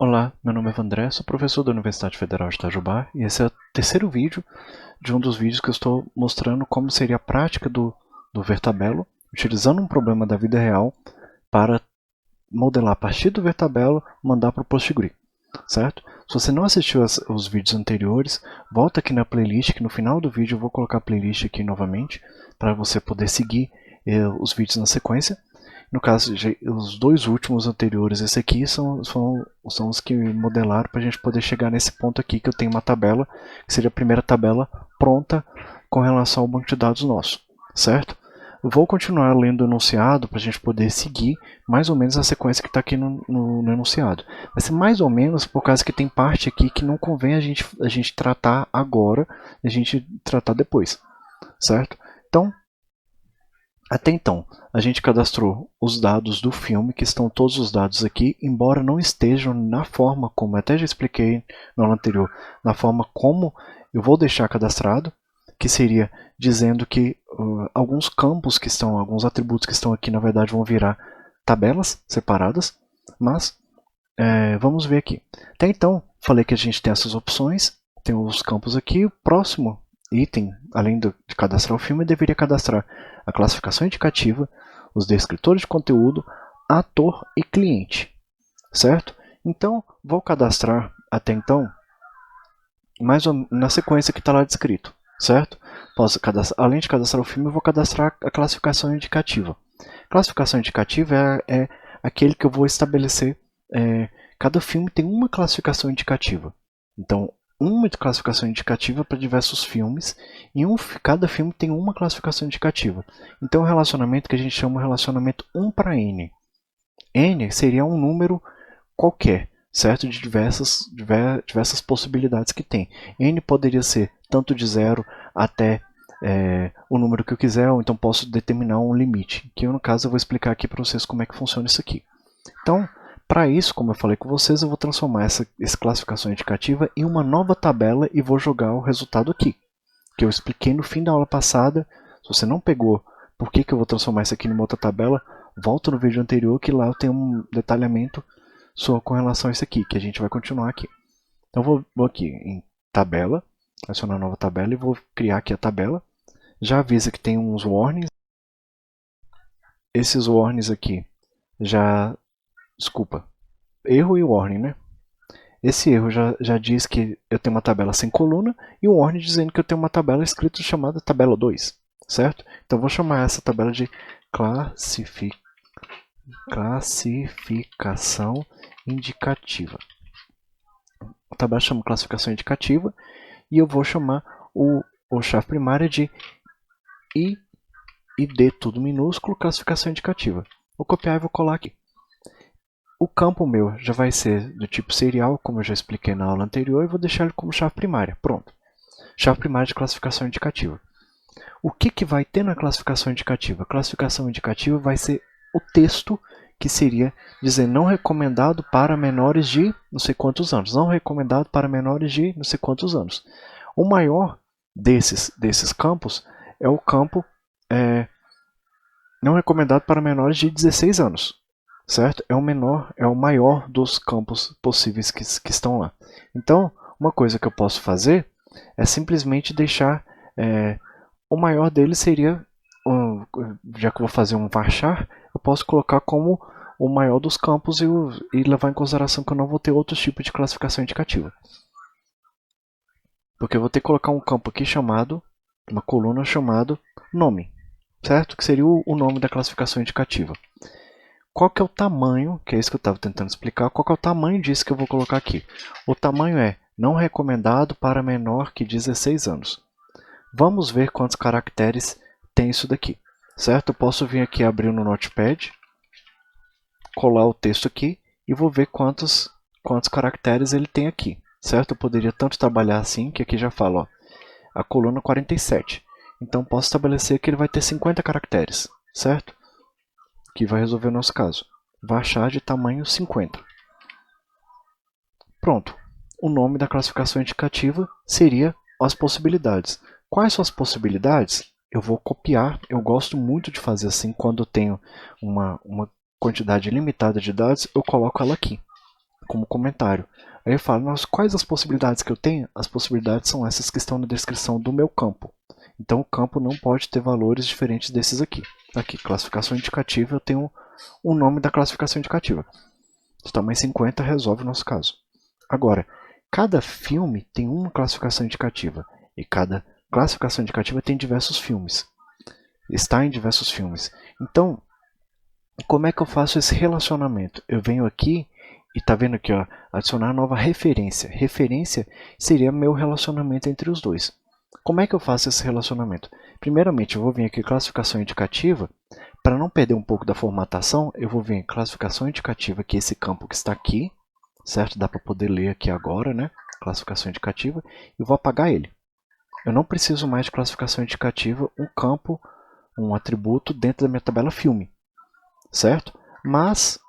Olá, meu nome é Vandré, sou professor da Universidade Federal de Itajubá e esse é o terceiro vídeo de um dos vídeos que eu estou mostrando como seria a prática do Vertabelo, utilizando um problema da vida real para modelar a partir do Vertabelo e mandar para o PostgreSQL, certo? Se você não assistiu os vídeos anteriores, volta aqui na playlist, que no final do vídeo eu vou colocar a playlist aqui novamente, para você poder seguir os vídeos na sequência. No caso, os dois últimos anteriores, esse aqui, são os que modelaram para a gente poder chegar nesse ponto aqui, que eu tenho uma tabela, que seria a primeira tabela pronta com relação ao banco de dados nosso, certo? Eu vou continuar lendo o enunciado para a gente poder seguir mais ou menos a sequência que está aqui no enunciado. Vai ser mais ou menos por causa que tem parte aqui que não convém a gente tratar agora, a gente tratar depois, certo? Então, até então, a gente cadastrou os dados do filme, que estão todos os dados aqui, embora não estejam na forma como, até já expliquei no ano anterior, na forma como eu vou deixar cadastrado, que seria dizendo que alguns campos que estão, alguns atributos que estão aqui, na verdade, vão virar tabelas separadas, mas vamos ver aqui. Até então, falei que a gente tem essas opções, tem os campos aqui, o próximo item, além de cadastrar o filme, eu deveria cadastrar a classificação indicativa, os descritores de conteúdo, ator e cliente, certo? Então, vou cadastrar até então, mais na sequência que está lá descrito, certo? Além de cadastrar o filme, eu vou cadastrar a classificação indicativa. Classificação indicativa é aquele que eu vou estabelecer. Cada filme tem uma classificação indicativa. Então, uma classificação indicativa para diversos filmes, e cada filme tem uma classificação indicativa. Então, é um relacionamento que a gente chama de relacionamento 1 para N. N seria um número qualquer, certo? De diversas possibilidades que tem. N poderia ser tanto de 0 até o número que eu quiser, ou então posso determinar um limite, que no caso eu vou explicar aqui para vocês como é que funciona isso aqui. Então, para isso, como eu falei com vocês, eu vou transformar essa classificação indicativa em uma nova tabela e vou jogar o resultado aqui, que eu expliquei no fim da aula passada. Se você não pegou por que eu vou transformar isso aqui em uma outra tabela, volta no vídeo anterior que lá eu tenho um detalhamento só com relação a isso aqui, que a gente vai continuar aqui. Então vou aqui em tabela, adicionar nova tabela e vou criar aqui a tabela. Já avisa que tem uns warnings. Esses warnings aqui desculpa, erro e warning, né? Esse erro já diz que eu tenho uma tabela sem coluna e um warning dizendo que eu tenho uma tabela escrita chamada tabela 2, certo? Então eu vou chamar essa tabela de classificação indicativa. A tabela chama classificação indicativa e eu vou chamar o chave primária de ID, tudo minúsculo, classificação indicativa. Vou copiar e vou colar aqui. O campo meu já vai ser do tipo serial, como eu já expliquei na aula anterior, e vou deixar ele como chave primária. Pronto. Chave primária de classificação indicativa. O que vai ter na classificação indicativa? A classificação indicativa vai ser o texto que seria dizer não recomendado para menores de não sei quantos anos. Não recomendado para menores de não sei quantos anos. O maior desses campos é o campo não recomendado para menores de 16 anos. Certo? É o maior dos campos possíveis que estão lá. Então, uma coisa que eu posso fazer é simplesmente deixar o maior deles seria, já que eu vou fazer um varchar, eu posso colocar como o maior dos campos e levar em consideração que eu não vou ter outro tipo de classificação indicativa. Porque eu vou ter que colocar um campo aqui chamado, uma coluna chamada nome, certo? Que seria o nome da classificação indicativa. Qual que é o tamanho, que é isso que eu estava tentando explicar, qual que é o tamanho disso que eu vou colocar aqui? O tamanho é não recomendado para menor que 16 anos. Vamos ver quantos caracteres tem isso daqui, certo? Eu posso vir aqui abrir no Notepad, colar o texto aqui e vou ver quantos caracteres ele tem aqui, certo? Eu poderia tanto trabalhar assim, que aqui já fala, ó, a coluna 47. Então posso estabelecer que ele vai ter 50 caracteres, certo? Que vai resolver o nosso caso. Varchar de tamanho 50. Pronto. O nome da classificação indicativa seria as possibilidades. Quais são as possibilidades? Eu vou copiar. Eu gosto muito de fazer assim quando eu tenho uma quantidade limitada de dados, eu coloco ela aqui. como comentário. Aí eu falo, nossa, quais as possibilidades que eu tenho? As possibilidades são essas que estão na descrição do meu campo. Então o campo não pode ter valores diferentes desses aqui. Aqui, classificação indicativa, eu tenho o nome da classificação indicativa. De tamanho 50 resolve o nosso caso. Agora, cada filme tem uma classificação indicativa. E cada classificação indicativa tem diversos filmes. Está em diversos filmes. Então, como é que eu faço esse relacionamento? Eu venho aqui e tá vendo aqui, ó, adicionar nova referência. Referência seria meu relacionamento entre os dois. Como é que eu faço esse relacionamento? Primeiramente, eu vou vir aqui classificação indicativa. Para não perder um pouco da formatação, eu vou vir em classificação indicativa, que é esse campo que está aqui, certo? Dá para poder ler aqui agora, né? Classificação indicativa, e vou apagar ele. Eu não preciso mais de classificação indicativa, um campo, um atributo dentro da minha tabela filme, certo? Mas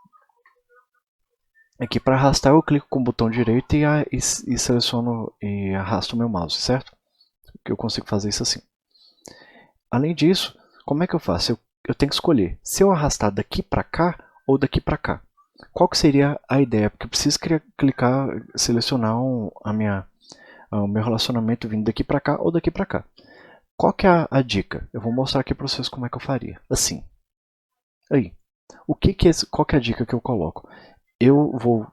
aqui para arrastar eu clico com o botão direito e seleciono e arrasto o meu mouse, certo? Que eu consigo fazer isso assim. Além disso, como é que eu faço? Eu tenho que escolher se eu arrastar daqui para cá ou daqui para cá. Qual que seria a ideia? Porque eu preciso clicar, selecionar o meu relacionamento vindo daqui para cá ou daqui para cá. Qual que é a dica? Eu vou mostrar aqui para vocês como é que eu faria. Assim. Aí. Qual que é a dica que eu coloco? Eu vou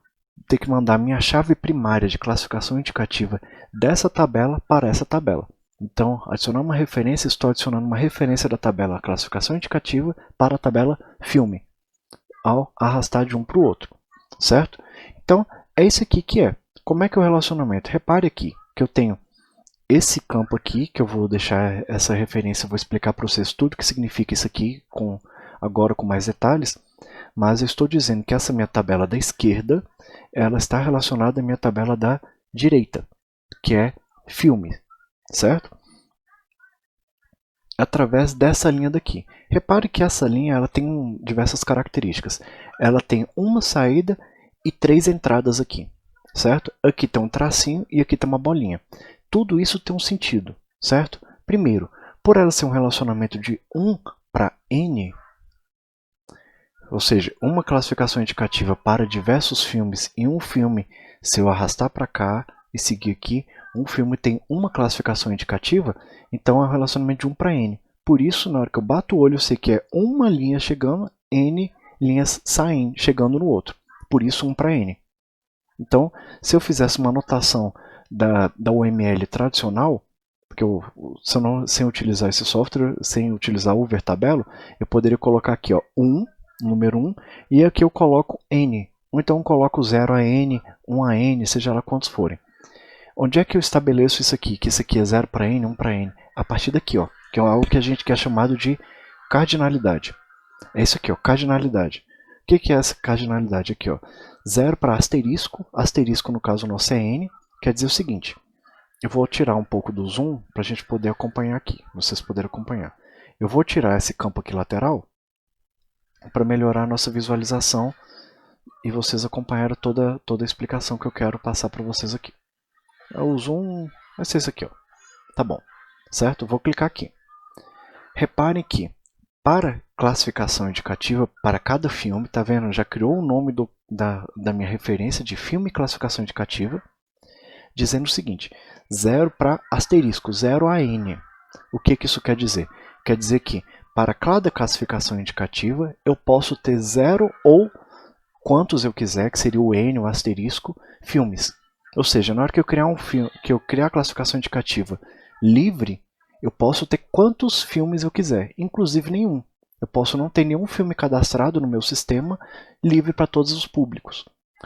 ter que mandar minha chave primária de classificação indicativa dessa tabela para essa tabela. Então, adicionar uma referência, estou adicionando uma referência da tabela classificação indicativa para a tabela filme, ao arrastar de um para o outro, certo? Então, é isso aqui que é. Como é que é o relacionamento? Repare aqui que eu tenho esse campo aqui, que eu vou deixar essa referência, vou explicar para vocês tudo que significa isso aqui, agora com mais detalhes, mas eu estou dizendo que essa minha tabela da esquerda, ela está relacionada à minha tabela da direita, que é filme, certo? Através dessa linha daqui. Repare que essa linha ela tem diversas características. Ela tem uma saída e 3 entradas aqui, certo? Aqui tem um tracinho e aqui tem uma bolinha. Tudo isso tem um sentido, certo? Primeiro, por ela ser um relacionamento de 1 para n, ou seja, uma classificação indicativa para diversos filmes e um filme, se eu arrastar para cá e seguir aqui, um filme tem uma classificação indicativa, então é um relacionamento de 1 para n. Por isso, na hora que eu bato o olho, eu sei que é uma linha chegando, n linhas saindo, chegando no outro. Por isso, 1 para n. Então, se eu fizesse uma anotação da UML tradicional, porque sem utilizar esse software, sem utilizar o Vertabelo, eu poderia colocar aqui, ó, 1, número 1, e aqui eu coloco n. Ou então eu coloco 0 a n, 1 a n, seja lá quantos forem. Onde é que eu estabeleço isso aqui? Que isso aqui é 0 para n, 1 para n. A partir daqui, ó, que é algo que a gente quer chamado de cardinalidade. É isso aqui, ó, cardinalidade. O que é essa cardinalidade aqui? Ó? 0 para asterisco, asterisco no caso nosso é n, quer dizer o seguinte, eu vou tirar um pouco do zoom para a gente poder acompanhar aqui, vocês poderem acompanhar. Eu vou tirar esse campo aqui lateral para melhorar a nossa visualização e vocês acompanharam toda a explicação que eu quero passar para vocês aqui. O zoom vai ser esse aqui, ó. Tá bom, certo? Eu vou clicar aqui. Reparem que para classificação indicativa para cada filme, tá vendo? Já criou o nome da minha referência de filme e classificação indicativa, dizendo o seguinte, 0 para asterisco, 0 a n. O que isso quer dizer? Quer dizer que para cada classificação indicativa eu posso ter 0 ou quantos eu quiser, que seria o n, o asterisco, filmes. Ou seja, na hora que eu criar a classificação indicativa livre, eu posso ter quantos filmes eu quiser, inclusive nenhum. Eu posso não ter nenhum filme cadastrado no meu sistema livre para todos os públicos.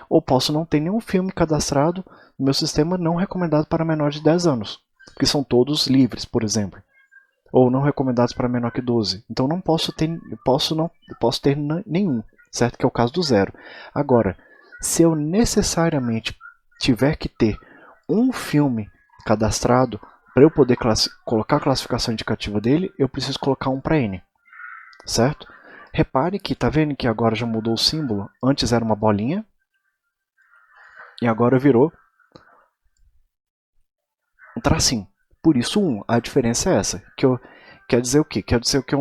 Ou posso não ter nenhum filme cadastrado no meu sistema não recomendado para menor de 10 anos, que são todos livres, por exemplo. Ou não recomendados para menor que 12. Então não posso ter, posso ter nenhum, certo? Que é o caso do 0. Agora, se eu necessariamente tiver que ter um filme cadastrado para eu poder colocar a classificação indicativa dele, eu preciso colocar 1 para n, certo? Repare que, tá vendo que agora já mudou o símbolo? Antes era uma bolinha e agora virou um tracinho. Por isso 1. A diferença é essa. Quer dizer o quê? Quer dizer que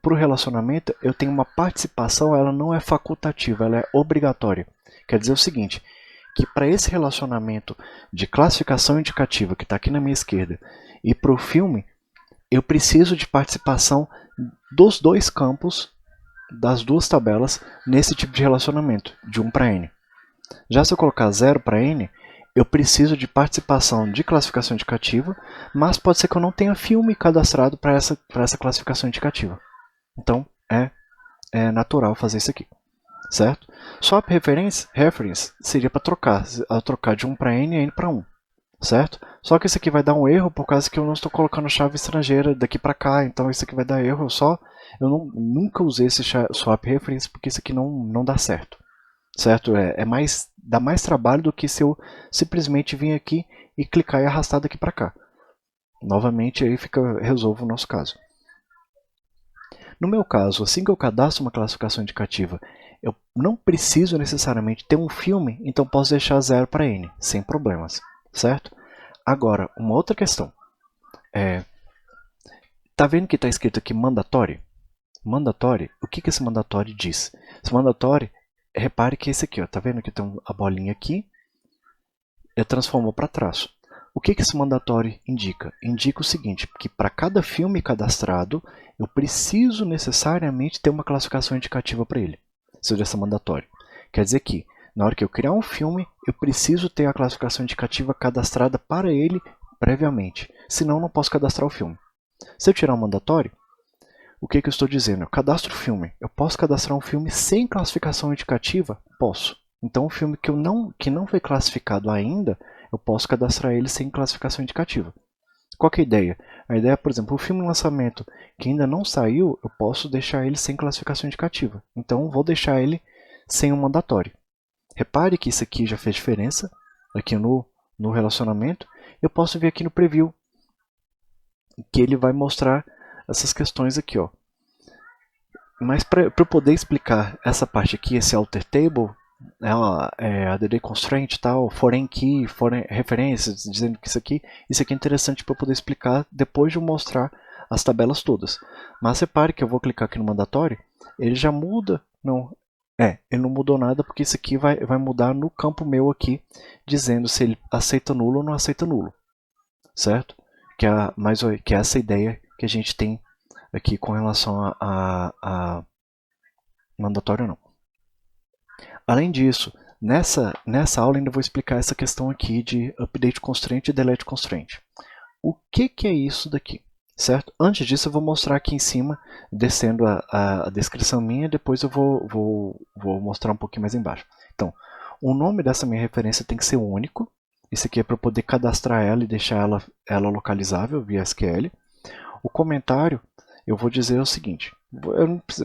para o relacionamento eu tenho uma participação, ela não é facultativa, ela é obrigatória. Quer dizer o seguinte, que para esse relacionamento de classificação indicativa que está aqui na minha esquerda e para o filme, eu preciso de participação dos dois campos, das duas tabelas, nesse tipo de relacionamento, de 1 para n. Já se eu colocar 0 para n, eu preciso de participação de classificação indicativa, mas pode ser que eu não tenha filme cadastrado para essa classificação indicativa. Então, é natural fazer isso aqui, certo? Swap reference seria para trocar de 1 para n e n para 1, certo? Só que isso aqui vai dar um erro por causa que eu não estou colocando chave estrangeira daqui para cá, então isso aqui vai dar erro. Nunca usei esse swap reference porque isso aqui não dá certo, certo? Dá mais trabalho do que se eu simplesmente vir aqui e clicar e arrastar daqui para cá. Novamente aí resolve o nosso caso. No meu caso, assim que eu cadastro uma classificação indicativa, eu não preciso necessariamente ter um filme, então posso deixar 0 para n, sem problemas, certo? Agora, uma outra questão. Tá vendo que está escrito aqui mandatório? Mandatório, o que esse mandatório diz? Esse mandatório, repare que esse aqui, ó, tá vendo que tem a bolinha aqui, eu transformo para traço. O que esse mandatório indica? Indica o seguinte, que para cada filme cadastrado, eu preciso necessariamente ter uma classificação indicativa para ele, seja essa mandatório. Quer dizer que, na hora que eu criar um filme, eu preciso ter a classificação indicativa cadastrada para ele previamente, senão eu não posso cadastrar o filme. Se eu tirar o mandatório, o que eu estou dizendo? Eu cadastro o filme. Eu posso cadastrar um filme sem classificação indicativa? Posso. Então, um filme que não foi classificado ainda, eu posso cadastrar ele sem classificação indicativa. Qual que é a ideia? A ideia é, por exemplo, o filme em lançamento que ainda não saiu, eu posso deixar ele sem classificação indicativa. Então, vou deixar ele sem um mandatório. Repare que isso aqui já fez diferença aqui no relacionamento. Eu posso ver aqui no preview que ele vai mostrar essas questões aqui, ó. Mas para eu poder explicar essa parte aqui, esse alter table, add constraint, tal, foreign key, foreign referências, dizendo que isso aqui é interessante para eu poder explicar depois de eu mostrar as tabelas todas. Mas repare que eu vou clicar aqui no mandatório, ele já muda, ele não mudou nada porque isso aqui vai mudar no campo meu aqui, dizendo se ele aceita nulo ou não aceita nulo, certo? Que é essa ideia que a gente tem aqui com relação a mandatório ou não. Além disso, nessa aula ainda vou explicar essa questão aqui de update constraint e delete constraint. O que é isso daqui? Certo? Antes disso eu vou mostrar aqui em cima, descendo a descrição minha, depois eu vou mostrar um pouquinho mais embaixo. Então, o nome dessa minha referência tem que ser único. Isso aqui é para eu poder cadastrar ela e deixar ela localizável via SQL. O comentário, eu vou dizer o seguinte,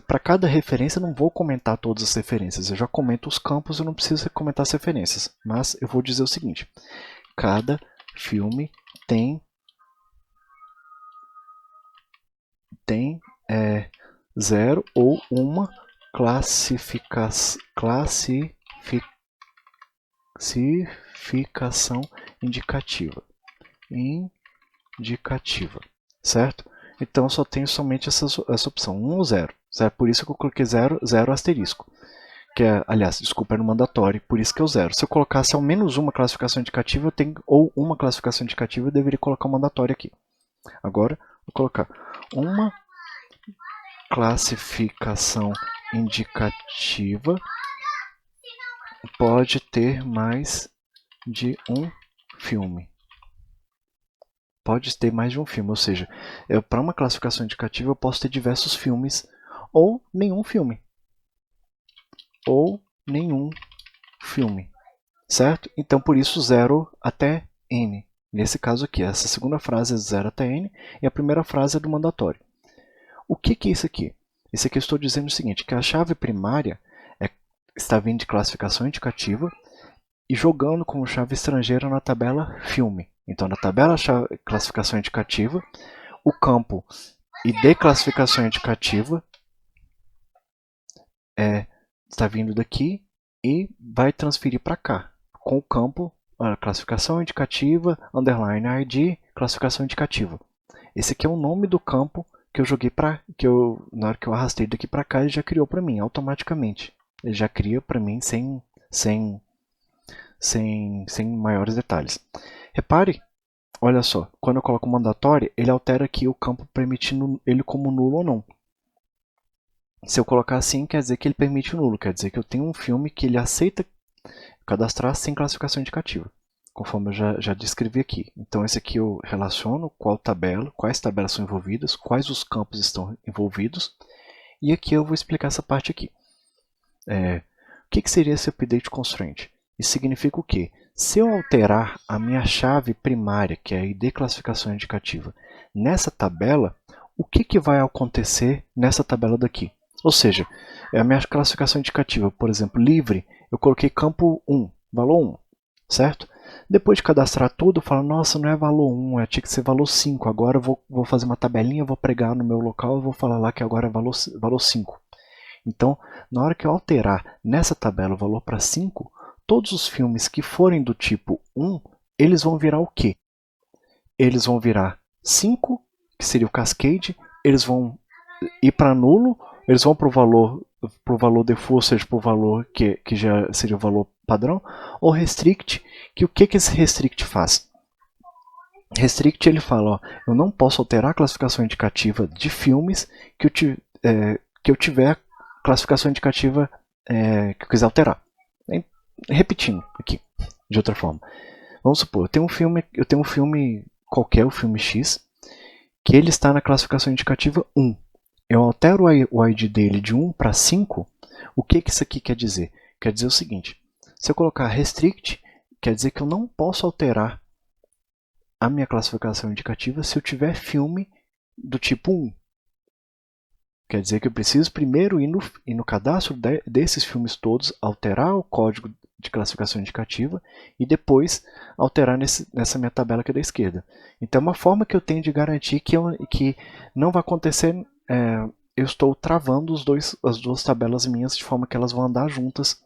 para cada referência eu não vou comentar todas as referências, eu já comento os campos, eu não preciso comentar as referências, mas eu vou dizer o seguinte, cada filme tem 0 ou uma classificação indicativa, certo? Então só tenho somente essa opção, 1 ou 0, certo? Por isso que eu coloquei 0 asterisco, que aliás, desculpa, é no mandatório, por isso que é o 0. Se eu colocasse ao menos uma classificação indicativa, ou uma classificação indicativa, eu deveria colocar o mandatório aqui. Agora, vou colocar uma classificação indicativa pode ter mais de um filme. Pode ter mais de um filme, ou seja, para uma classificação indicativa eu posso ter diversos filmes ou nenhum filme. Certo? Então por isso 0 até n. Nesse caso aqui, essa segunda frase é 0 até n e a primeira frase é do mandatório. O que é isso aqui? Isso aqui eu estou dizendo o seguinte, que a chave primária está vindo de classificação indicativa e jogando como chave estrangeira na tabela filme. Então, na tabela classificação indicativa, o campo ID classificação indicativa está vindo daqui e vai transferir para cá, com o campo classificação indicativa, underline ID, classificação indicativa. Esse aqui é o nome do campo que eu joguei na hora que eu arrastei daqui para cá, ele já criou para mim automaticamente. Ele já cria para mim sem sem maiores detalhes. Repare, olha só, quando eu coloco mandatório, ele altera aqui o campo permitindo ele como nulo ou não. Se eu colocar assim, quer dizer que ele permite o nulo, quer dizer que eu tenho um filme que ele aceita cadastrar sem classificação indicativa, conforme eu já descrevi aqui. Então esse aqui eu relaciono quais tabelas são envolvidas, quais os campos estão envolvidos, e aqui eu vou explicar essa parte aqui. O que seria esse update constraint? Isso significa o quê? Se eu alterar a minha chave primária, que é a ID classificação indicativa, nessa tabela, o que vai acontecer nessa tabela daqui? Ou seja, a minha classificação indicativa, por exemplo, livre, eu coloquei campo 1, valor 1, certo? Depois de cadastrar tudo, eu falo, nossa, não é valor 1, tinha que ser valor 5, agora eu vou fazer uma tabelinha, vou pregar no meu local e vou falar lá que agora é valor 5. Então, na hora que eu alterar nessa tabela o valor para 5, todos os filmes que forem do tipo 1, eles vão virar o quê? Eles vão virar 5, que seria o cascade, eles vão ir para nulo, eles vão para o valor default, ou seja, para o valor que já seria o valor padrão, ou restrict, que o que esse restrict faz? Restrict ele fala, ó, eu não posso alterar a classificação indicativa de filmes que eu tiver classificação indicativa que eu quiser alterar. Repetindo aqui, de outra forma. Vamos supor, eu tenho um filme qualquer, o filme X, que ele está na classificação indicativa 1. Eu altero o ID dele de 1 para 5, o que isso aqui quer dizer? Quer dizer o seguinte, se eu colocar restrict, quer dizer que eu não posso alterar a minha classificação indicativa se eu tiver filme do tipo 1. Quer dizer que eu preciso primeiro ir no cadastro desses filmes todos, alterar o código de classificação indicativa e depois alterar nessa minha tabela aqui da esquerda. Então é uma forma que eu tenho de garantir que não vai acontecer, eu estou travando as duas tabelas minhas de forma que elas vão andar juntas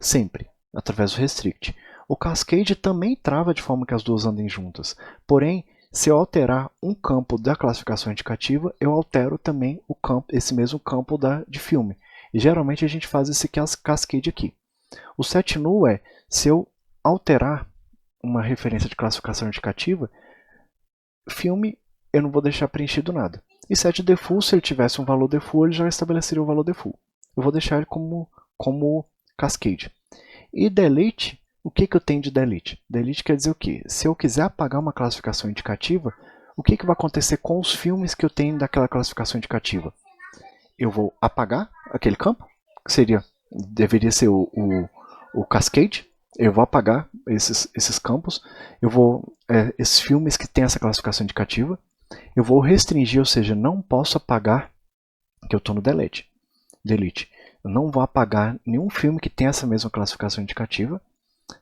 sempre, através do restrict. O cascade também trava de forma que as duas andem juntas, porém, se eu alterar um campo da classificação indicativa, eu altero também esse mesmo campo de filme. E geralmente a gente faz esse cascade aqui. O set null é, se eu alterar uma referência de classificação indicativa, filme eu não vou deixar preenchido nada. E set default, se ele tivesse um valor default, ele já estabeleceria o valor default. Eu vou deixar ele como cascade. E delete, o que eu tenho de delete? Delete quer dizer o quê? Se eu quiser apagar uma classificação indicativa, o que vai acontecer com os filmes que eu tenho daquela classificação indicativa? Eu vou apagar aquele campo, que deveria ser o cascade. Eu vou apagar esses campos. Esses filmes que têm essa classificação indicativa. Eu vou restringir, ou seja, não posso apagar, que eu estou no delete. Eu não vou apagar nenhum filme que tenha essa mesma classificação indicativa.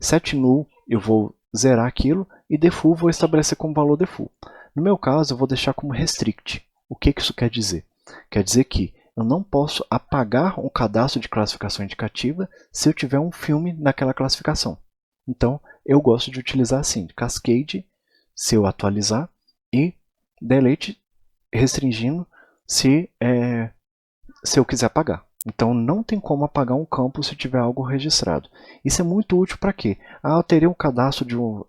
Set null, eu vou zerar aquilo, e default vou estabelecer como valor default. No meu caso, eu vou deixar como restrict. O que isso quer dizer? Quer dizer que eu não posso apagar um cadastro de classificação indicativa se eu tiver um filme naquela classificação. Então, eu gosto de utilizar assim, cascade, se eu atualizar, e delete, restringindo se eu quiser apagar. Então não tem como apagar um campo se tiver algo registrado. Isso é muito útil para quê? Eu terei um cadastro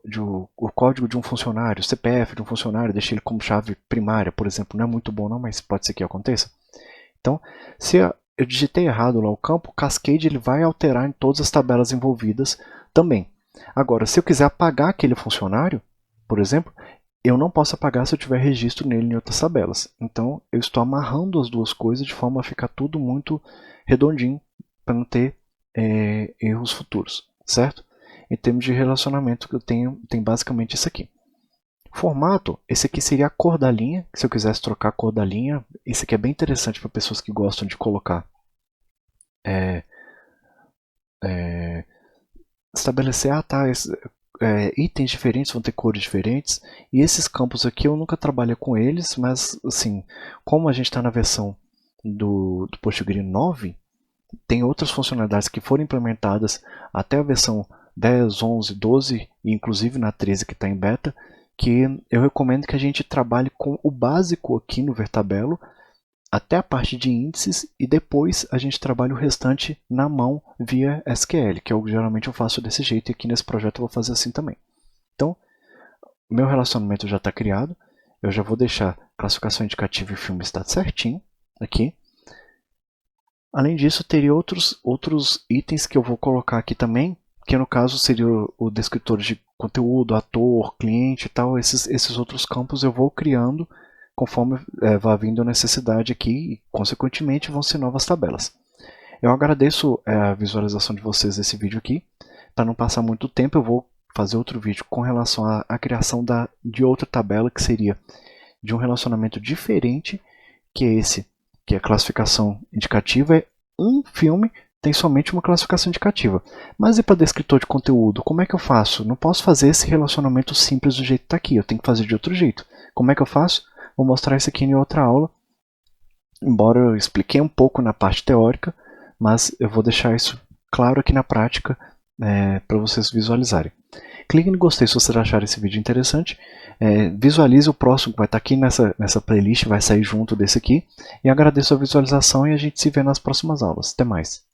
o código de um funcionário, CPF de um funcionário, deixei ele como chave primária, por exemplo. Não é muito bom não, mas pode ser que aconteça. Então, se eu digitei errado lá o campo, o cascade ele vai alterar em todas as tabelas envolvidas também. Agora, se eu quiser apagar aquele funcionário, por exemplo, eu não posso apagar se eu tiver registro nele em outras tabelas. Então, eu estou amarrando as duas coisas de forma a ficar tudo muito redondinho para não ter erros futuros, certo? Em termos de relacionamento, eu tenho basicamente isso aqui. Formato, esse aqui seria a cor da linha. Se eu quisesse trocar a cor da linha, esse aqui é bem interessante para pessoas que gostam de colocar estabelecer, itens diferentes vão ter cores diferentes, e esses campos aqui eu nunca trabalhei com eles, mas assim, como a gente está na versão do PostgreSQL 9, tem outras funcionalidades que foram implementadas até a versão 10, 11, 12 e inclusive na 13 que está em beta, que eu recomendo que a gente trabalhe com o básico aqui no Vertabelo até a parte de índices e depois a gente trabalha o restante na mão via SQL, que geralmente eu faço desse jeito e aqui nesse projeto eu vou fazer assim também. Então, meu relacionamento já está criado, eu já vou deixar classificação indicativa e filme está certinho aqui. Além disso, teria outros itens que eu vou colocar aqui também, que no caso seria o descritor de conteúdo, ator, cliente e tal. Esses outros campos eu vou criando conforme vá vindo a necessidade aqui e, consequentemente, vão ser novas tabelas. Eu agradeço a visualização de vocês desse vídeo aqui. Para não passar muito tempo, eu vou fazer outro vídeo com relação à criação de outra tabela, que seria de um relacionamento diferente, que é esse, que é a classificação indicativa. Um filme tem somente uma classificação indicativa. Mas e para descritor de conteúdo, como é que eu faço? Não posso fazer esse relacionamento simples do jeito que está aqui, eu tenho que fazer de outro jeito. Como é que eu faço? Vou mostrar isso aqui em outra aula, embora eu expliquei um pouco na parte teórica, mas eu vou deixar isso claro aqui na prática para vocês visualizarem. Clique no gostei se vocês acharem esse vídeo interessante. Visualize o próximo que vai estar aqui nessa playlist, vai sair junto desse aqui. E agradeço a visualização e a gente se vê nas próximas aulas. Até mais!